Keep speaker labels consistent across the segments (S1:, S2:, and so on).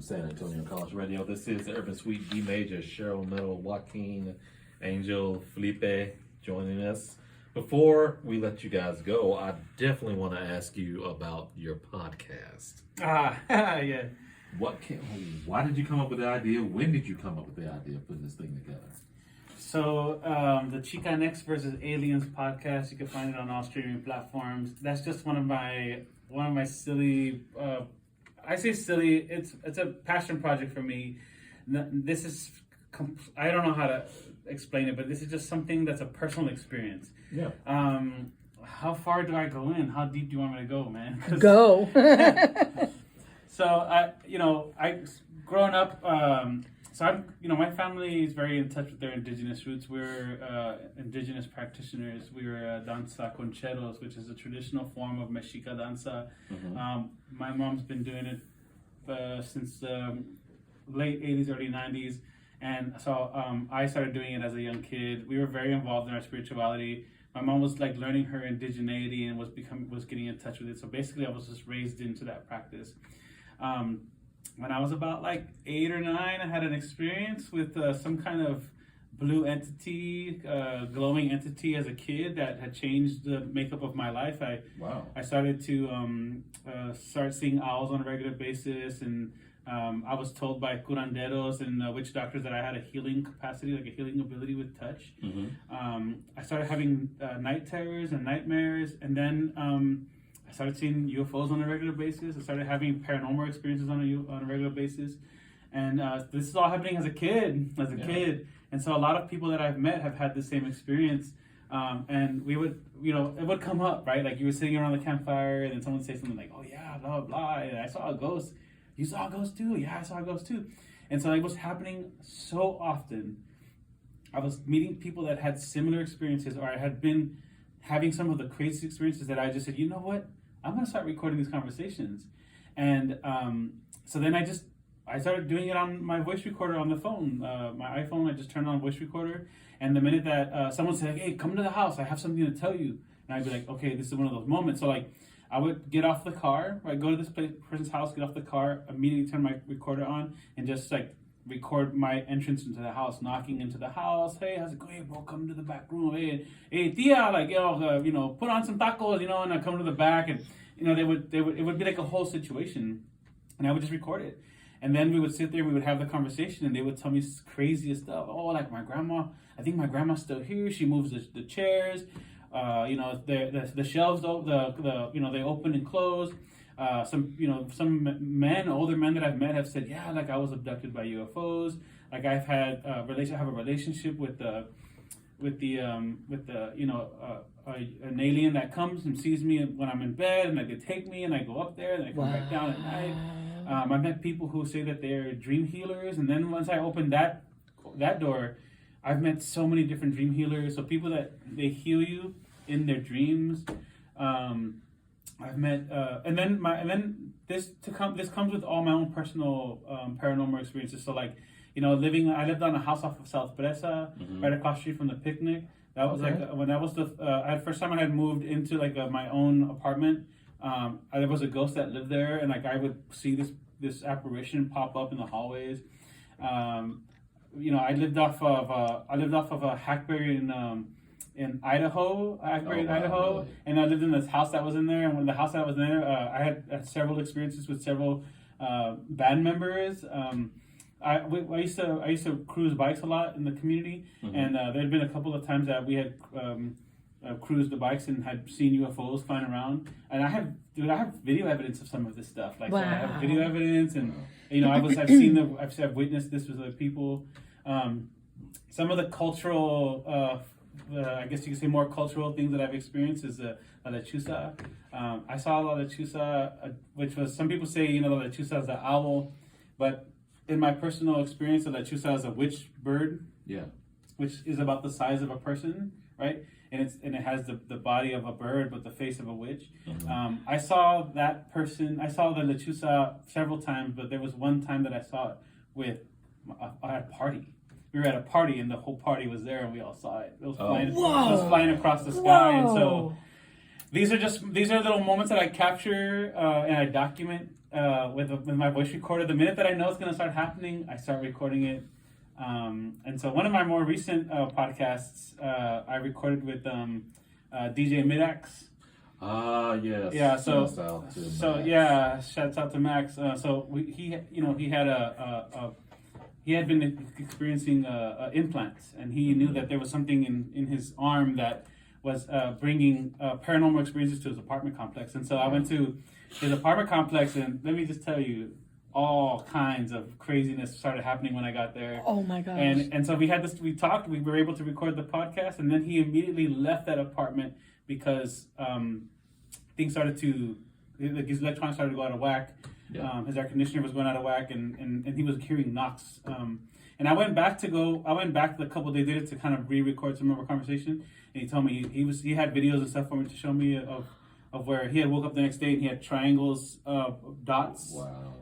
S1: San Antonio College Radio. This is the Urban Suite D Major. Cheryl Metal, Joaquin, Angel, Felipe joining us. Before we let you guys go, I definitely want to ask you about your podcast.
S2: Yeah.
S1: Why did you come up with the idea? When did you come up with the idea of putting this thing together?
S2: So the Chicanx versus Aliens podcast, you can find it on all streaming platforms. That's just one of my silly. I say silly. It's a passion project for me. This is. I don't know how to explain it, but this is just something that's a personal experience.
S1: Yeah.
S2: How far do I go in? How deep do you want me to go, man?
S3: Go.
S2: So I growing up. My family is very in touch with their indigenous roots. We're indigenous practitioners. We were danza concheros, which is a traditional form of Mexica danza. Mm-hmm. My mom's been doing it since the late 80s, early 90s. And so I started doing it as a young kid. We were very involved in our spirituality. My mom was like learning her indigeneity and was getting in touch with it. So basically I was just raised into that practice. When I was about like 8 or 9, I had an experience with some kind of blue entity, glowing entity as a kid that had changed the makeup of my life. I started to start seeing owls on a regular basis, and I was told by curanderos and witch doctors that I had a healing capacity, like a healing ability with touch. Mm-hmm. I started having night terrors and nightmares, and then I started seeing UFOs on a regular basis. I started having paranormal experiences on a regular basis. And this is all happening as a kid. And so a lot of people that I've met have had the same experience. And we would, it would come up, right? Like you were sitting around the campfire and then someone would say something like, oh yeah, blah, blah, and I saw a ghost. You saw a ghost too? Yeah, I saw a ghost too. And so it was happening so often. I was meeting people that had similar experiences, or I had been having some of the craziest experiences that I just said, you know what? I'm going to start recording these conversations. And so then I started doing it on my voice recorder on the phone. My iPhone, I just turned on voice recorder. And the minute that someone said, hey, come to the house, I have something to tell you. And I'd be like, okay, this is one of those moments. So like, I would get off the car, right, go to this person's house, get off the car, immediately turn my recorder on, and just like record my entrance into the house, knocking into the house. Hey, how's it going? Hey, bro, come to the back room. Hey, tia, like, put on some tacos, and I come to the back, and it would be like a whole situation, and I would just record it, and then we would sit there, we would have the conversation, and they would tell me craziest stuff. Oh, like my grandma, I think my grandma's still here. She moves the chairs. The shelves, they open and close. Some men, older men that I've met have said, yeah, like I was abducted by UFOs. Like I've had I have a relationship with an alien that comes and sees me when I'm in bed, and like they take me and I go up there and I come back down at night. I've met people who say that they're dream healers, and then once I open that door, I've met so many different dream healers. So people that they heal you in their dreams. I've met, and then this comes with all my own personal paranormal experiences. So like, I lived on a house off of South Presa, mm-hmm. right across the street from the picnic. That was like when that was the first time I had moved into like my own apartment. There was a ghost that lived there, and like I would see this apparition pop up in the hallways. I lived off of a hackberry in Idaho, Idaho, and I lived in this house that was in there. And when the house that was in there, I had several experiences with several band members. I used to cruise bikes a lot in the community, mm-hmm. and there had been a couple of times that we had cruised the bikes and had seen UFOs flying around. And I have video evidence of some of this stuff. Like, wow. So I have video evidence, and I've witnessed this with other people. Some of the cultural, I guess you could say more cultural things that I've experienced is La Lechuza. I saw La Lechuza, which was, some people say, La Lechuza is the owl, but in my personal experience, La Lechuza is a witch bird, which is about the size of a person, right? And it has the body of a bird, but the face of a witch. Mm-hmm. I saw the Lechuza several times, but there was one time that I saw it with at a party. We were at a party, and the whole party was there, and we all saw it. It was flying across the sky, and so these are little moments that I capture and I document with my voice recorder. The minute that I know it's gonna start happening, I start recording it. And so one of my more recent podcasts I recorded with DJ Midax.
S1: Yes.
S2: Yeah. So
S1: Shouts out to
S2: so
S1: Max.
S2: yeah, shouts out to Max. He had been experiencing implants, and he knew that there was something in his arm that was bringing paranormal experiences to his apartment complex. And so I went to his apartment complex, and let me just tell you, all kinds of craziness started happening when I got there.
S3: Oh my gosh.
S2: And so we talked, we were able to record the podcast, and then he immediately left that apartment because things started to, like his electronics started to go out of whack.
S1: Yeah.
S2: His air conditioner was going out of whack, and he was hearing knocks. And I went back a couple days later to kind of re-record some of our conversation, and he told me he had videos and stuff for me to show me of where he had woke up the next day and he had triangles, dots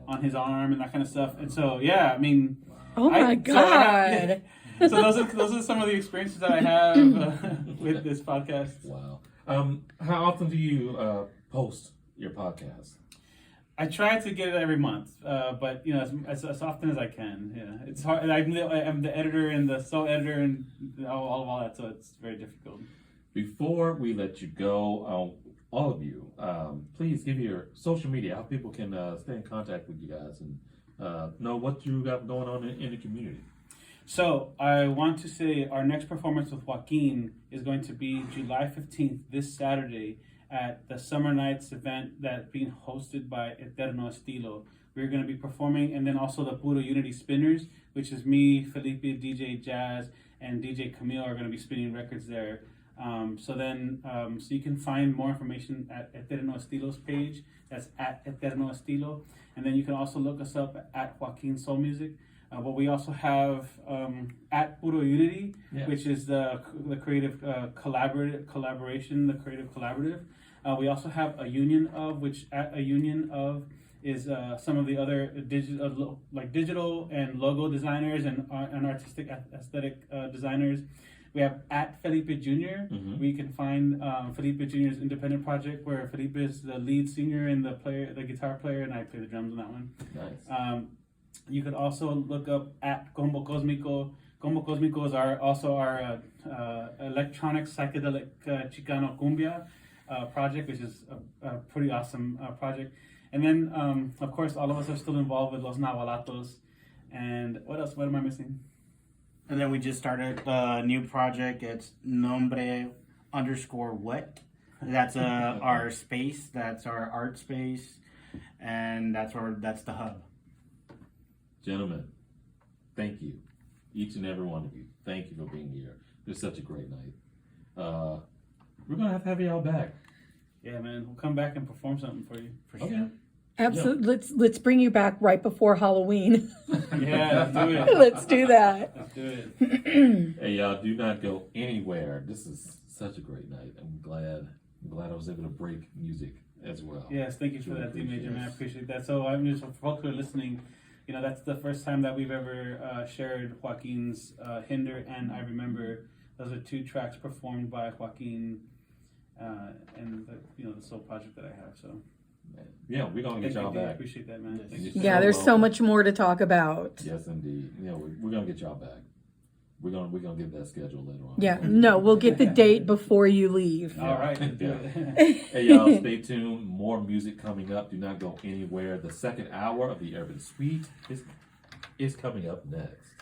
S2: on his arm and that kind of stuff. And so yeah, I mean,
S3: oh my God.
S2: So those are some of the experiences that I have with this podcast.
S1: Wow. How often do you post your podcast?
S2: I try to get it every month, but as often as I can. Yeah, it's hard. I'm the editor and the sole editor and all that, so it's very difficult.
S1: Before we let you go, all of you, please give your social media, how people can stay in contact with you guys and know what you got going on in the community.
S2: So I want to say our next performance with Joaquin is going to be July 15th, this Saturday, at the Summer Nights event that's being hosted by Eterno Estilo. We're going to be performing, and then also the Puro Unity Spinners, which is me, Felipe, DJ Jazz, and DJ Camille are going to be spinning records there. So you can find more information at Eterno Estilo's page. That's at Eterno Estilo. And then you can also look us up at Joaquin Soul Music. But we also have at Puro Unity, which is the creative collaboration, the creative collaborative. We also have a union of, which at a union of is some of the other digital and logo designers and artistic aesthetic designers. We have at Felipe Jr. where you can find Felipe Jr.'s independent project, where Felipe is the lead singer and the guitar player, and I play the drums on that one.
S1: Nice.
S2: You could also look up at Combo Cosmico. Combo Cosmico is our electronic psychedelic Chicano cumbia project, which is a pretty awesome project. And then, of course, all of us are still involved with Los Navalatos. And what else? What am I missing?
S4: And then we just started a new project. It's nombre_what. That's our space. That's our art space, and that's the hub.
S1: Gentlemen, thank you, each and every one of you. Thank you for being here. It's such a great night. We're gonna have to have y'all back.
S2: Yeah, man, we'll come back and perform something for you. For sure.
S3: Absolutely. Let's bring you back right before Halloween.
S2: Yeah, let's do it.
S3: Let's do that.
S2: Let's do it.
S1: Hey, y'all, do not go anywhere. This is such a great night. I'm glad I was able to break music as well.
S2: Yes, thank you for that, D-Major, man. I appreciate that. So I'm just, for folks who are listening, that's the first time that we've ever shared Joaquin's Hinder and I Remember. Those are two tracks performed by Joaquin and the soul project that I have. So
S1: yeah, we're gonna get y'all back.
S2: I appreciate that, man. Thank you.
S3: Yeah, there's so much more to talk about.
S1: Yes, indeed. We're gonna get y'all back. We're gonna get that schedule later on.
S3: Yeah, no, we'll get the date before you leave.
S2: All right, let's do
S1: Yeah.
S2: it.
S1: Hey, y'all, stay tuned. More music coming up. Do not go anywhere. The second hour of the Urban Suite is coming up next.